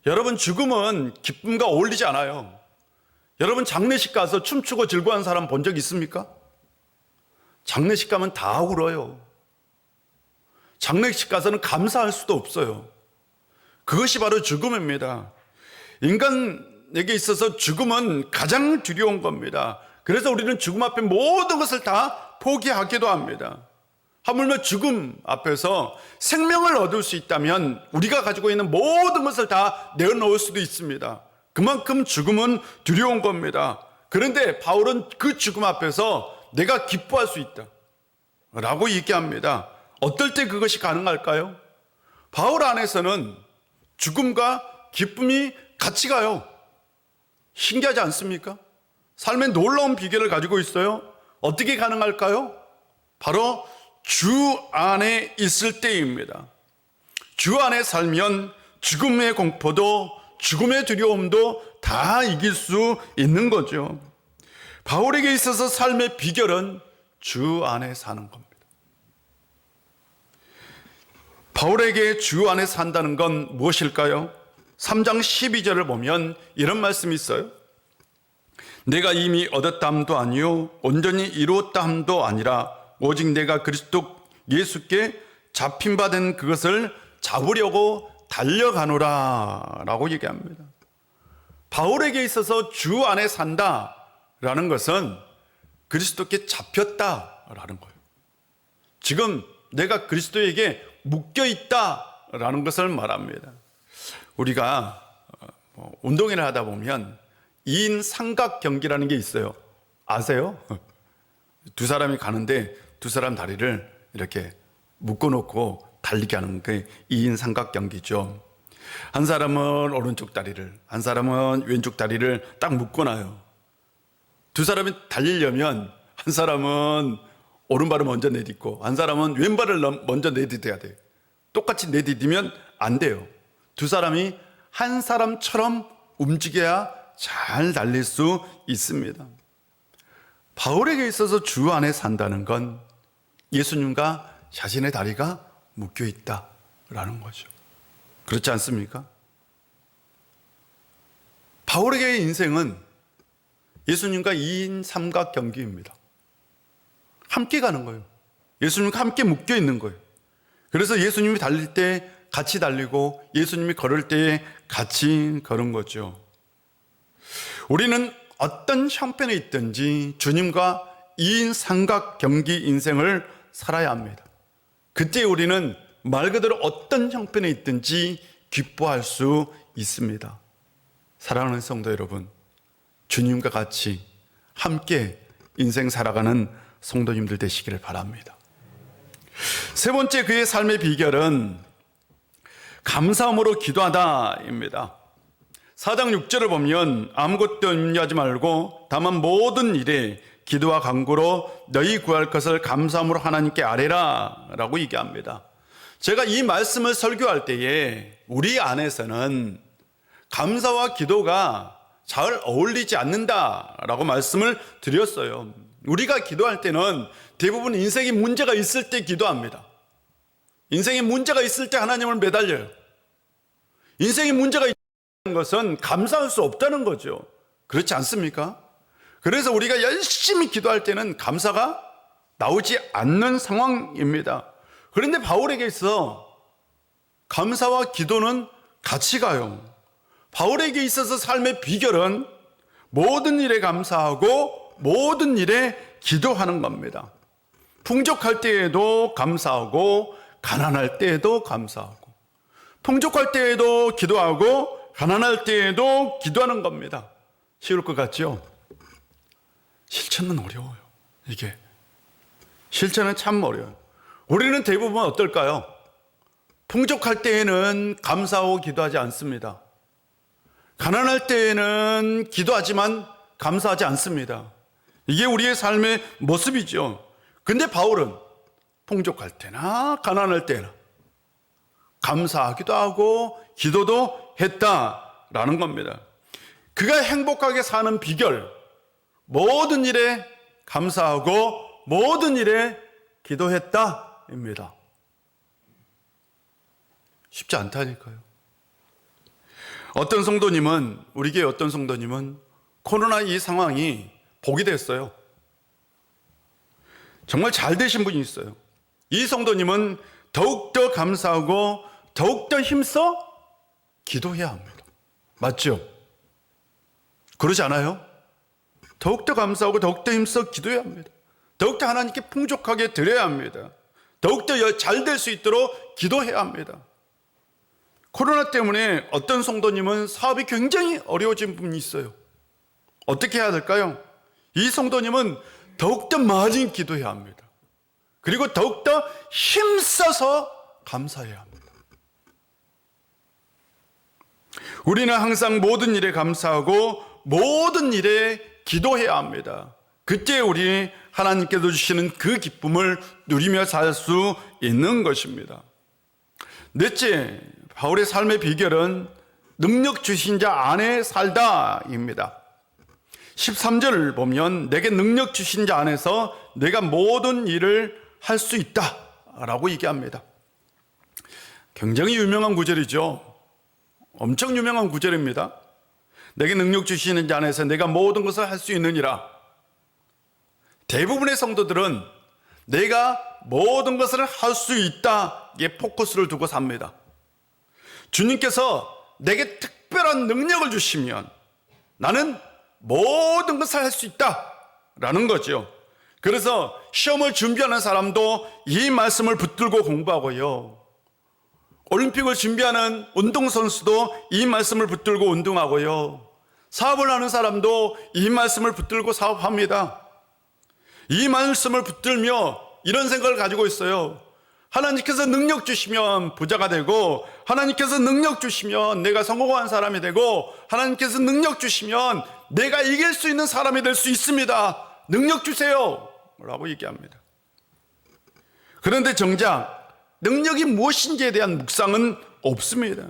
여러분, 죽음은 기쁨과 어울리지 않아요. 여러분, 장례식 가서 춤추고 즐거워하는 사람 본 적 있습니까? 장례식 가면 다 울어요. 장례식 가서는 감사할 수도 없어요. 그것이 바로 죽음입니다. 인간에게 있어서 죽음은 가장 두려운 겁니다. 그래서 우리는 죽음 앞에 모든 것을 다 포기하기도 합니다. 하물며 죽음 앞에서 생명을 얻을 수 있다면 우리가 가지고 있는 모든 것을 다 내어놓을 수도 있습니다. 그만큼 죽음은 두려운 겁니다. 그런데 바울은 그 죽음 앞에서 내가 기뻐할 수 있다 라고 얘기합니다. 어떨 때 그것이 가능할까요? 바울 안에서는 죽음과 기쁨이 같이 가요. 신기하지 않습니까? 삶의 놀라운 비결을 가지고 있어요. 어떻게 가능할까요? 바로 주 안에 있을 때입니다. 주 안에 살면 죽음의 공포도 죽음의 두려움도 다 이길 수 있는 거죠. 바울에게 있어서 삶의 비결은 주 안에 사는 겁니다. 바울에게 주 안에 산다는 건 무엇일까요? 3장 12절을 보면 이런 말씀이 있어요. 내가 이미 얻었다 함도 아니요 온전히 이루었다 함도 아니라 오직 내가 그리스도 예수께 잡힌 바 된 그것을 잡으려고 달려가노라 라고 얘기합니다. 바울에게 있어서 주 안에 산다라는 것은 그리스도께 잡혔다라는 거예요. 지금 내가 그리스도에게 묶여있다라는 것을 말합니다. 우리가 운동회를 하다 보면 2인 삼각 경기라는 게 있어요. 아세요? 두 사람이 가는데 두 사람 다리를 이렇게 묶어놓고 달리게 하는 게 2인 삼각 경기죠. 한 사람은 오른쪽 다리를, 한 사람은 왼쪽 다리를 딱 묶어놔요. 두 사람이 달리려면 한 사람은 오른발을 먼저 내딛고 한 사람은 왼발을 먼저 내딛어야 돼요. 똑같이 내딛으면 안 돼요. 두 사람이 한 사람처럼 움직여야 잘 달릴 수 있습니다. 바울에게 있어서 주 안에 산다는 건 예수님과 자신의 다리가 묶여 있다라는 거죠. 그렇지 않습니까? 바울에게의 인생은 예수님과 2인 삼각 경기입니다. 함께 가는 거예요. 예수님과 함께 묶여 있는 거예요. 그래서 예수님이 달릴 때 같이 달리고 예수님이 걸을 때 같이 걸은 거죠. 우리는 어떤 형편에 있든지 주님과 2인 삼각 경기 인생을 살아야 합니다. 그때 우리는 말 그대로 어떤 형편에 있든지 기뻐할 수 있습니다. 사랑하는 성도 여러분, 주님과 같이 함께 인생 살아가는 성도님들 되시기를 바랍니다. 세 번째 그의 삶의 비결은 감사함으로 기도하다입니다. 4장 6절을 보면 아무것도 염려하지 말고 다만 모든 일에 기도와 간구로 너희 구할 것을 감사함으로 하나님께 아뢰라 라고 얘기합니다. 제가 이 말씀을 설교할 때에 우리 안에서는 감사와 기도가 잘 어울리지 않는다라고 말씀을 드렸어요. 우리가 기도할 때는 대부분 인생에 문제가 있을 때 기도합니다. 인생에 문제가 있을 때 하나님을 매달려요. 인생에 문제가 있다는 것은 감사할 수 없다는 거죠. 그렇지 않습니까? 그래서 우리가 열심히 기도할 때는 감사가 나오지 않는 상황입니다. 그런데 바울에게 있어 감사와 기도는 같이 가요. 바울에게 있어서 삶의 비결은 모든 일에 감사하고 모든 일에 기도하는 겁니다. 풍족할 때에도 감사하고 가난할 때에도 감사하고 풍족할 때에도 기도하고 가난할 때에도 기도하는 겁니다. 쉬울 것 같죠? 실천은 어려워요. 이게 실천은 참 어려워요. 우리는 대부분 어떨까요? 풍족할 때에는 감사하고 기도하지 않습니다. 가난할 때에는 기도하지만 감사하지 않습니다. 이게 우리의 삶의 모습이죠. 근데 바울은 풍족할 때나 가난할 때나 감사하기도 하고 기도도 했다라는 겁니다. 그가 행복하게 사는 비결, 모든 일에 감사하고 모든 일에 기도했다입니다. 쉽지 않다니까요. 우리 교회 어떤 성도님은 코로나 이 상황이 복이 됐어요. 정말 잘 되신 분이 있어요. 이 성도님은 더욱더 감사하고 더욱더 힘써 기도해야 합니다. 맞죠? 그러지 않아요? 더욱더 감사하고 더욱더 힘써 기도해야 합니다. 더욱더 하나님께 풍족하게 드려야 합니다. 더욱더 잘 될 수 있도록 기도해야 합니다. 코로나 때문에 어떤 성도님은 사업이 굉장히 어려워진 분이 있어요. 어떻게 해야 될까요? 이 성도님은 더욱더 많이 기도해야 합니다. 그리고 더욱더 힘써서 감사해야 합니다. 우리는 항상 모든 일에 감사하고 모든 일에 기도해야 합니다. 그때 우리 하나님께서 주시는 그 기쁨을 누리며 살 수 있는 것입니다. 넷째, 바울의 삶의 비결은 능력 주신 자 안에 살다입니다. 13절을 보면 내게 능력 주신 자 안에서 내가 모든 일을 할 수 있다라고 얘기합니다. 굉장히 유명한 구절이죠. 엄청 유명한 구절입니다. 내게 능력 주시는 자 안에서 내가 모든 것을 할 수 있느니라. 대부분의 성도들은 내가 모든 것을 할 수 있다에 포커스를 두고 삽니다. 주님께서 내게 특별한 능력을 주시면 나는 모든 것을 할 수 있다라는 거죠. 그래서 시험을 준비하는 사람도 이 말씀을 붙들고 공부하고요. 올림픽을 준비하는 운동선수도 이 말씀을 붙들고 운동하고요. 사업을 하는 사람도 이 말씀을 붙들고 사업합니다. 이 말씀을 붙들며 이런 생각을 가지고 있어요. 하나님께서 능력 주시면 부자가 되고, 하나님께서 능력 주시면 내가 성공한 사람이 되고, 하나님께서 능력 주시면 내가 이길 수 있는 사람이 될 수 있습니다. 능력 주세요 라고 얘기합니다. 그런데 정작 능력이 무엇인지에 대한 묵상은 없습니다.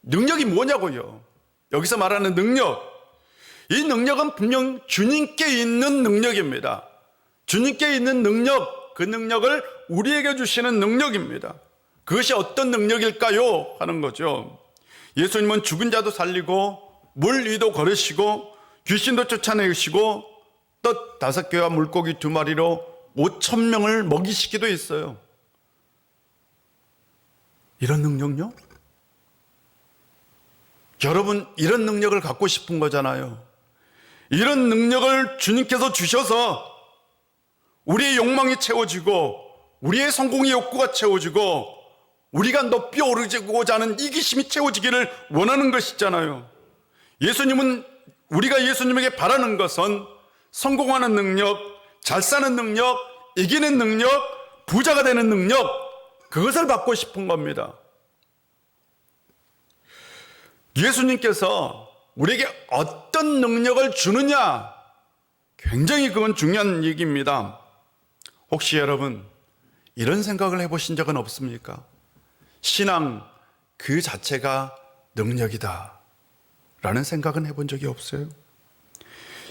능력이 뭐냐고요? 여기서 말하는 능력, 이 능력은 분명 주님께 있는 능력입니다. 주님께 있는 능력, 그 능력을 우리에게 주시는 능력입니다. 그것이 어떤 능력일까요? 하는 거죠. 예수님은 죽은 자도 살리고 물 위도 걸으시고 귀신도 쫓아내시고 떡 5개와 물고기 2마리로 5,000명을 먹이시기도 했어요. 이런 능력요? 여러분, 이런 능력을 갖고 싶은 거잖아요. 이런 능력을 주님께서 주셔서 우리의 욕망이 채워지고 우리의 성공의 욕구가 채워지고 우리가 높이 오르고자 하는 이기심이 채워지기를 원하는 것이잖아요. 우리가 예수님에게 바라는 것은 성공하는 능력, 잘 사는 능력, 이기는 능력, 부자가 되는 능력, 그것을 받고 싶은 겁니다. 예수님께서 우리에게 어떤 능력을 주느냐, 굉장히 그건 중요한 얘기입니다. 혹시 여러분 이런 생각을 해보신 적은 없습니까? 신앙 그 자체가 능력이다 라는 생각은 해본 적이 없어요.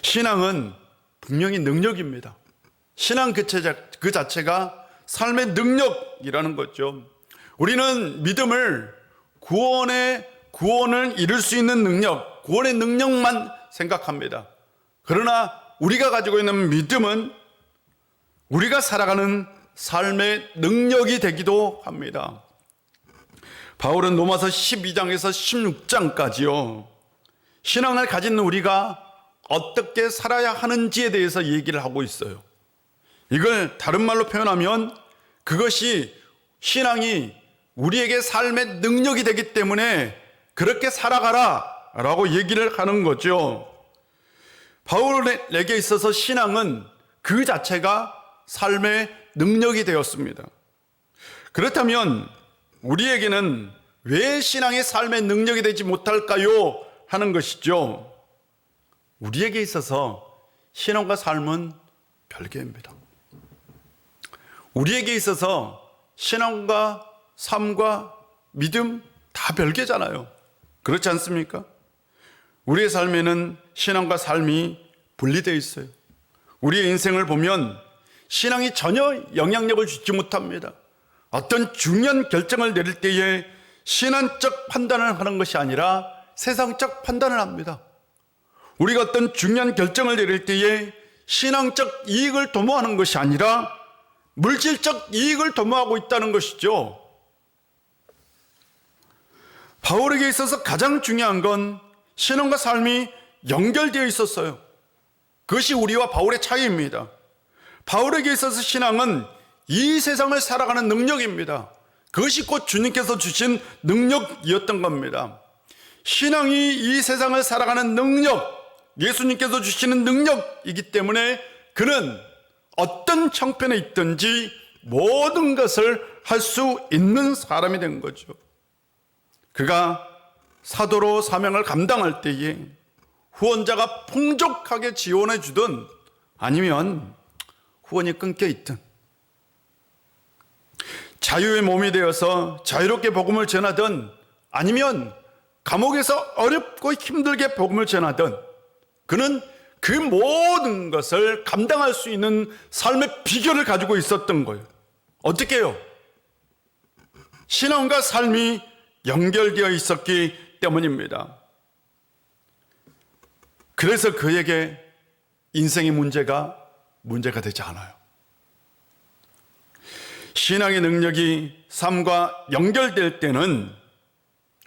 신앙은 분명히 능력입니다. 신앙 그 자체가 삶의 능력이라는 거죠. 우리는 믿음을 구원을 이룰 수 있는 능력, 구원의 능력만 생각합니다. 그러나 우리가 가지고 있는 믿음은 우리가 살아가는 삶의 능력이 되기도 합니다. 바울은 로마서 12장에서 16장까지요, 신앙을 가진 우리가 어떻게 살아야 하는지에 대해서 얘기를 하고 있어요. 이걸 다른 말로 표현하면 그것이 신앙이 우리에게 삶의 능력이 되기 때문에 그렇게 살아가라 라고 얘기를 하는 거죠. 바울에게 있어서 신앙은 그 자체가 삶의 능력이 되었습니다. 그렇다면 우리에게는 왜 신앙이 삶의 능력이 되지 못할까요? 하는 것이죠. 우리에게 있어서 신앙과 삶은 별개입니다. 우리에게 있어서 신앙과 삶과 믿음 다 별개잖아요. 그렇지 않습니까? 우리의 삶에는 신앙과 삶이 분리되어 있어요. 우리의 인생을 보면 신앙이 전혀 영향력을 주지 못합니다. 어떤 중요한 결정을 내릴 때에 신앙적 판단을 하는 것이 아니라 세상적 판단을 합니다. 우리가 어떤 중요한 결정을 내릴 때에 신앙적 이익을 도모하는 것이 아니라 물질적 이익을 도모하고 있다는 것이죠. 바울에게 있어서 가장 중요한 건 신앙과 삶이 연결되어 있었어요. 그것이 우리와 바울의 차이입니다. 바울에게 있어서 신앙은 이 세상을 살아가는 능력입니다. 그것이 곧 주님께서 주신 능력이었던 겁니다. 신앙이 이 세상을 살아가는 능력, 예수님께서 주시는 능력이기 때문에 그는 어떤 형편에 있든지 모든 것을 할 수 있는 사람이 된 거죠. 그가 사도로 사명을 감당할 때에 후원자가 풍족하게 지원해 주든 아니면 후원이 끊겨 있든 자유의 몸이 되어서 자유롭게 복음을 전하든 아니면 감옥에서 어렵고 힘들게 복음을 전하든 그는 그 모든 것을 감당할 수 있는 삶의 비결을 가지고 있었던 거예요. 어떻게 해요? 신앙과 삶이 연결되어 있었기 때문입니다. 그래서 그에게 인생의 문제가 되지 않아요. 신앙의 능력이 삶과 연결될 때는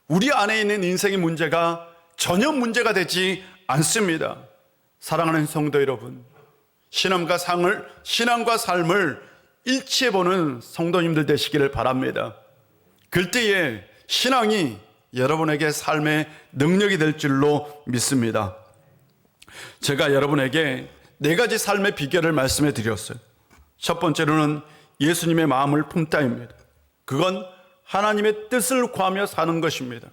우리 안에 있는 인생의 문제가 전혀 문제가 되지 않습니다. 사랑하는 성도 여러분, 신앙과 삶을 일치해보는 성도님들 되시기를 바랍니다. 그때에 신앙이 여러분에게 삶의 능력이 될 줄로 믿습니다. 제가 여러분에게 4가지 삶의 비결을 말씀해 드렸어요. 첫 번째로는 예수님의 마음을 품다입니다. 그건 하나님의 뜻을 구하며 사는 것입니다.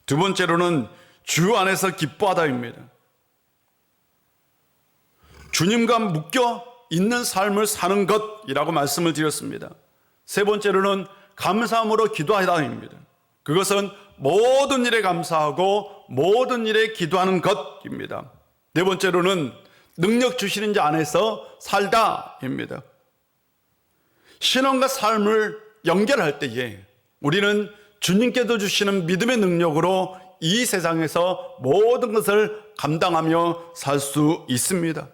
두 번째로는 주 안에서 기뻐하다입니다. 주님과 묶여 있는 삶을 사는 것이라고 말씀을 드렸습니다. 세 번째로는 감사함으로 기도하다입니다. 그것은 모든 일에 감사하고 모든 일에 기도하는 것입니다. 네 번째로는 능력 주시는 자 안에서 살다입니다. 신앙과 삶을 연결할 때에 우리는 주님께서 주시는 믿음의 능력으로 이 세상에서 모든 것을 감당하며 살 수 있습니다.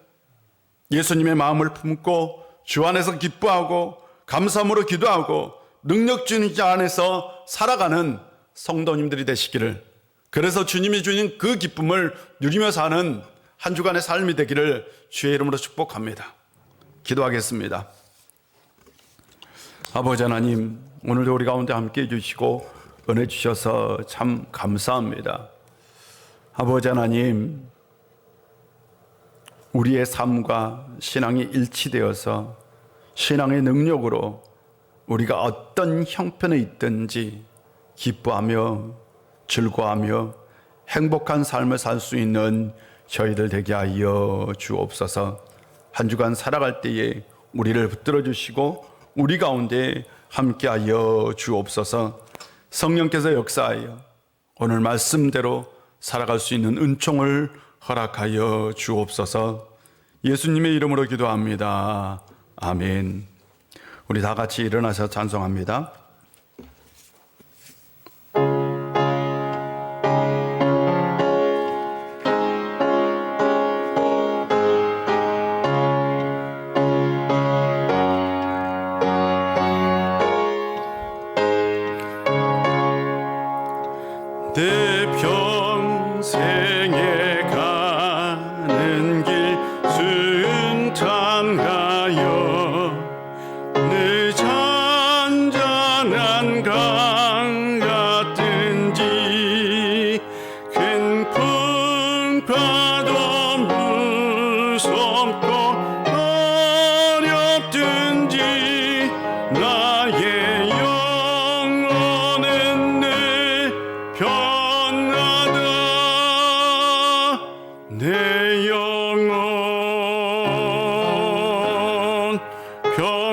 예수님의 마음을 품고 주 안에서 기뻐하고 감사함으로 기도하고 능력 주는 자 안에서 살아가는 성도님들이 되시기를, 그래서 주님이 주신 그 기쁨을 누리며 사는 한 주간의 삶이 되기를 주의 이름으로 축복합니다. 기도하겠습니다. 아버지 하나님, 오늘도 우리 가운데 함께 해주시고 은혜 주셔서 참 감사합니다. 아버지 하나님, 우리의 삶과 신앙이 일치되어서 신앙의 능력으로 우리가 어떤 형편에 있든지 기뻐하며 즐거워하며 행복한 삶을 살 수 있는 저희들 되게 하여 주옵소서. 한 주간 살아갈 때에 우리를 붙들어 주시고 우리 가운데 함께하여 주옵소서. 성령께서 역사하여 오늘 말씀대로 살아갈 수 있는 은총을 허락하여 주옵소서. 예수님의 이름으로 기도합니다. 아멘. 우리 다 같이 일어나서 찬송합니다. 내 평생에 가는 길 순탄하여 내 잔잔한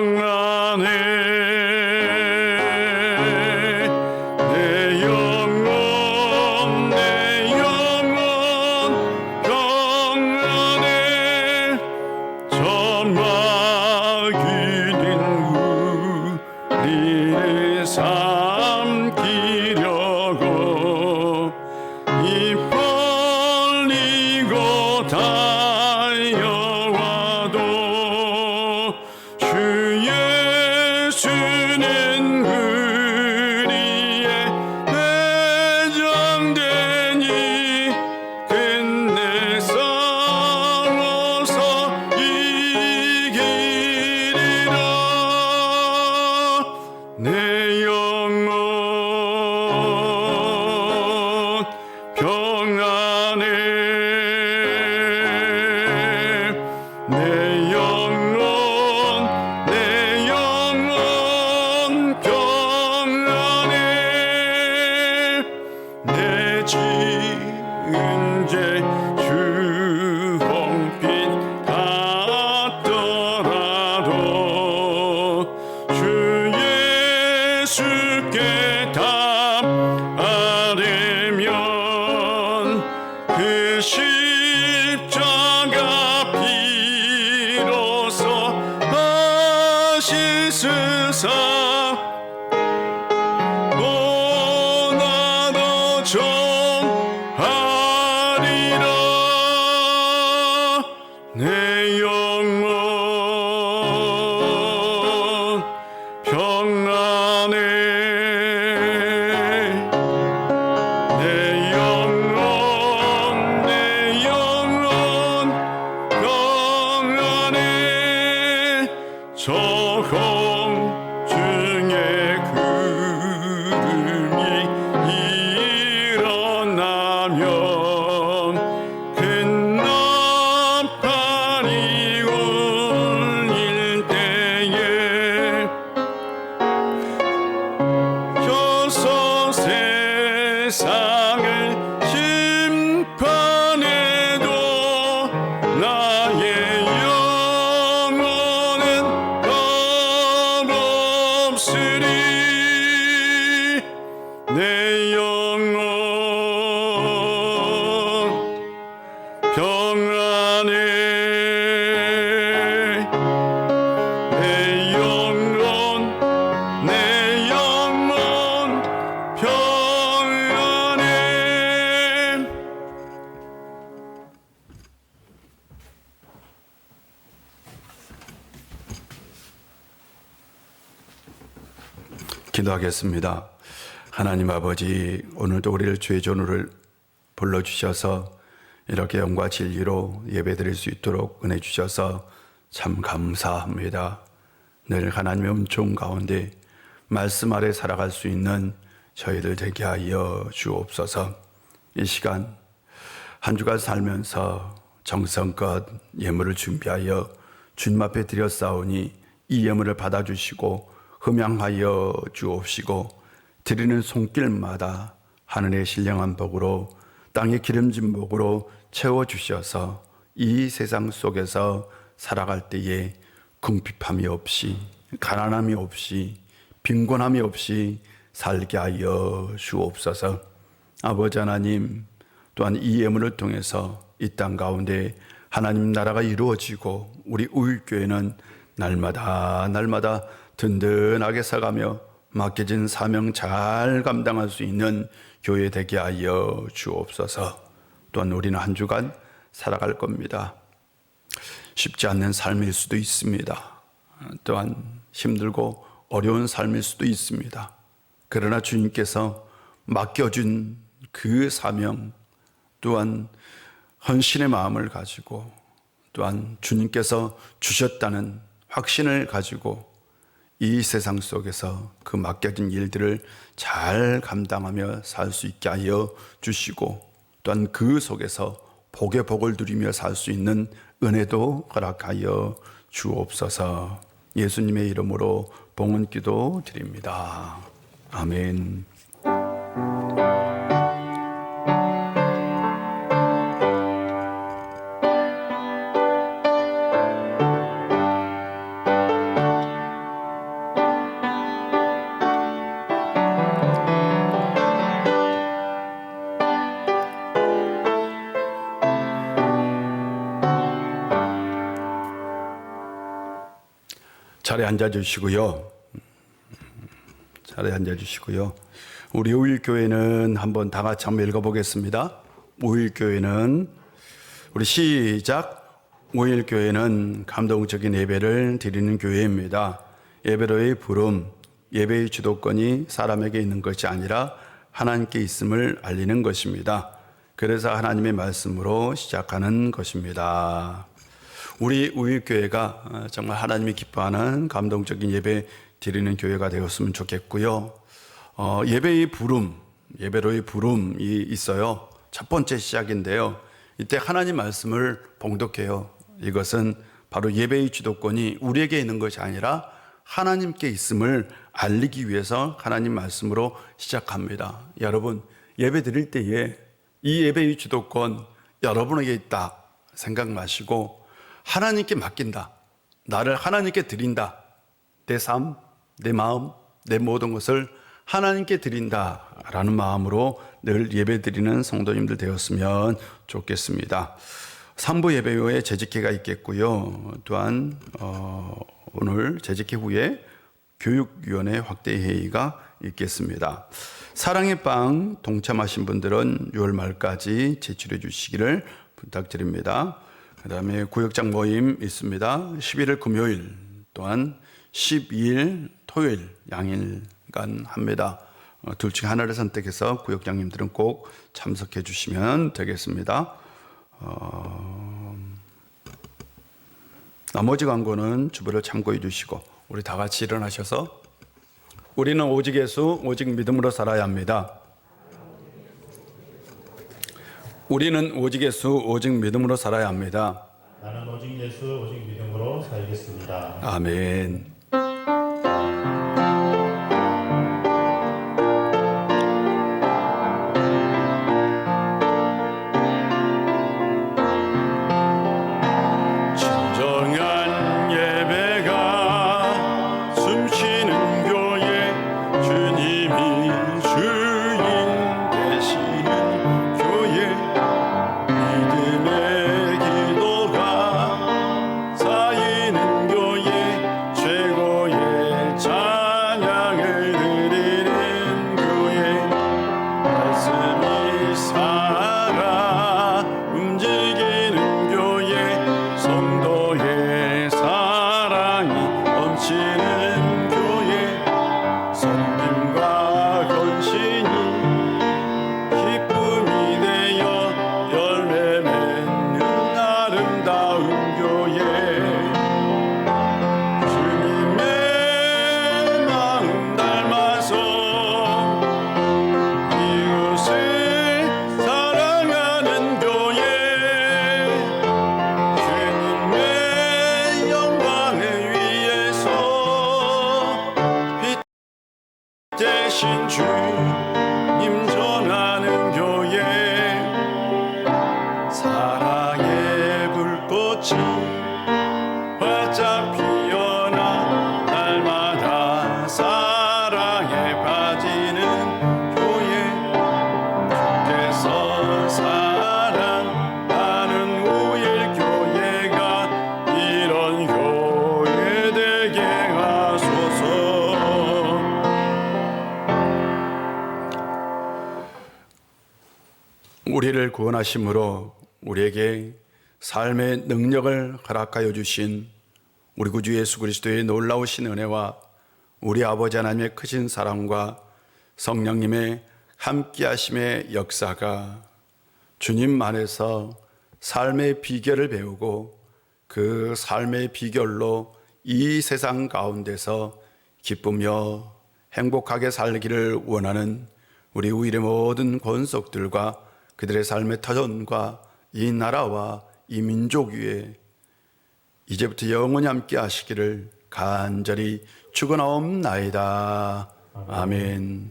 평안해 내 영혼 평안해 전마귀는 우리를 삼키려고 입 벌리고 달려와도 주 예수는 우리의 대장되니 끝내 싸워서 이기리라 내 영혼 평안해 내 영혼 평안해 내 지은 죄 주홍빛 같더라도 주 예수께 답하려면 그 십자가 비로소 하시스사 또 나도 전하리라 내 영혼 평안해 내 영혼 평안해 저홍 중에 구름이 일어나면 큰 나팔이 울릴 때에 여섯 세상을 심판해도 나의 영혼은 겁없으리 내 영혼 평안해 내 영혼 평안해 기도하겠습니다. 하나님 아버지, 오늘도 우리를 주의 전우를 불러주셔서 이렇게 영과 진리로 예배드릴 수 있도록 은혜 주셔서 참 감사합니다. 늘 하나님의 은총 가운데 말씀 아래 살아갈 수 있는 저희들 되게 하여 주옵소서. 이 시간 한 주간 살면서 정성껏 예물을 준비하여 주님 앞에 드렸사오니 이 예물을 받아주시고 흠양하여 주옵시고 드리는 손길마다 하늘의 신령한 복으로 땅의 기름진 복으로 채워주셔서 이 세상 속에서 살아갈 때에 궁핍함이 없이 가난함이 없이 빈곤함이 없이 살게 하여 주옵소서. 아버지 하나님, 또한 이 예물을 통해서 이 땅 가운데 하나님 나라가 이루어지고 우리 우일교회는 날마다 든든하게 서가며 맡겨진 사명 잘 감당할 수 있는 교회 되게 하여 주옵소서. 또한 우리는 한 주간 살아갈 겁니다. 쉽지 않는 삶일 수도 있습니다. 또한 힘들고 어려운 삶일 수도 있습니다. 그러나 주님께서 맡겨준 그 사명 또한 헌신의 마음을 가지고 또한 주님께서 주셨다는 확신을 가지고 이 세상 속에서 그 맡겨진 일들을 잘 감당하며 살 수 있게 하여 주시고 또한 그 속에서 복의 복을 누리며 살 수 있는 은혜도 허락하여 주옵소서. 예수님의 이름으로 봉헌 기도 드립니다. 아멘. 자리에 앉아주시고요. 자리에 앉아주시고요. 우리 우일교회는 한번 다 같이 한번 읽어보겠습니다. 우일교회는 우리 시작. 우일교회는 감동적인 예배를 드리는 교회입니다. 예배로의 부름, 예배의 주도권이 사람에게 있는 것이 아니라 하나님께 있음을 알리는 것입니다. 그래서 하나님의 말씀으로 시작하는 것입니다. 우리 우일교회가 정말 하나님이 기뻐하는 감동적인 예배 드리는 교회가 되었으면 좋겠고요. 예배의 부름, 예배로의 부름이 있어요. 첫 번째 시작인데요. 이때 하나님 말씀을 봉독해요. 이것은 바로 예배의 주도권이 우리에게 있는 것이 아니라 하나님께 있음을 알리기 위해서 하나님 말씀으로 시작합니다. 여러분, 예배 드릴 때에 이 예배의 주도권 여러분에게 있다 생각 마시고 하나님께 맡긴다. 나를 하나님께 드린다. 내 삶, 내 마음, 내 모든 것을 하나님께 드린다라는 마음으로 늘 예배 드리는 성도님들 되었으면 좋겠습니다. 3부 예배 후에 재직회가 있겠고요. 또한 오늘 재직회 후에 교육위원회 확대 회의가 있겠습니다. 사랑의 빵 동참하신 분들은 6월 말까지 제출해 주시기를 부탁드립니다. 그 다음에 구역장 모임 있습니다. 11일 금요일 또한 12일 토요일 양일간 합니다. 둘 중 하나를 선택해서 구역장님들은 꼭 참석해 주시면 되겠습니다. 나머지 광고는 주부를 참고해 주시고 우리 다 같이 일어나셔서 우리는 오직 예수, 오직 믿음으로 살아야 합니다. 우리는 오직 예수, 오직 믿음으로 살아야 합니다. 나는 오직 예수, 오직 믿음으로 살겠습니다. 아멘. 진정한 예배가 숨쉬는 교회 주님이 주인 되시는 교회 믿음의 기도가 쌓이는 교회 최고의 찬양을 드리는 교회 말씀이 살아 움직이는 교회 성도의 사랑이 넘치는 교회 섬김과 헌신이 기쁨이 되어 열매 맺는 아름다운 교회 주님의 마음 닮아서 이웃을 사랑하는 교회 주님의 영광을 위해서 빛 대신 주님 전하는 교회 사랑의 불꽃이 활짝 피어나 날마다 사랑에 빠지는 교회 주께서 사랑하는 우일 교회가 이런 교회 되게 하소서. 우리를 구원하심으로 우리에게 삶의 능력을 허락하여 주신 우리 구주 예수 그리스도의 놀라우신 은혜와 우리 아버지 하나님의 크신 사랑과 성령님의 함께하심의 역사가 주님 안에서 삶의 비결을 배우고 그 삶의 비결로 이 세상 가운데서 기쁘며 행복하게 살기를 원하는 우리 우일의 모든 권속들과 그들의 삶의 터전과 이 나라와 이 민족 위에 이제부터 영원히 함께 하시기를 간절히 축원하옵나이다. 아멘.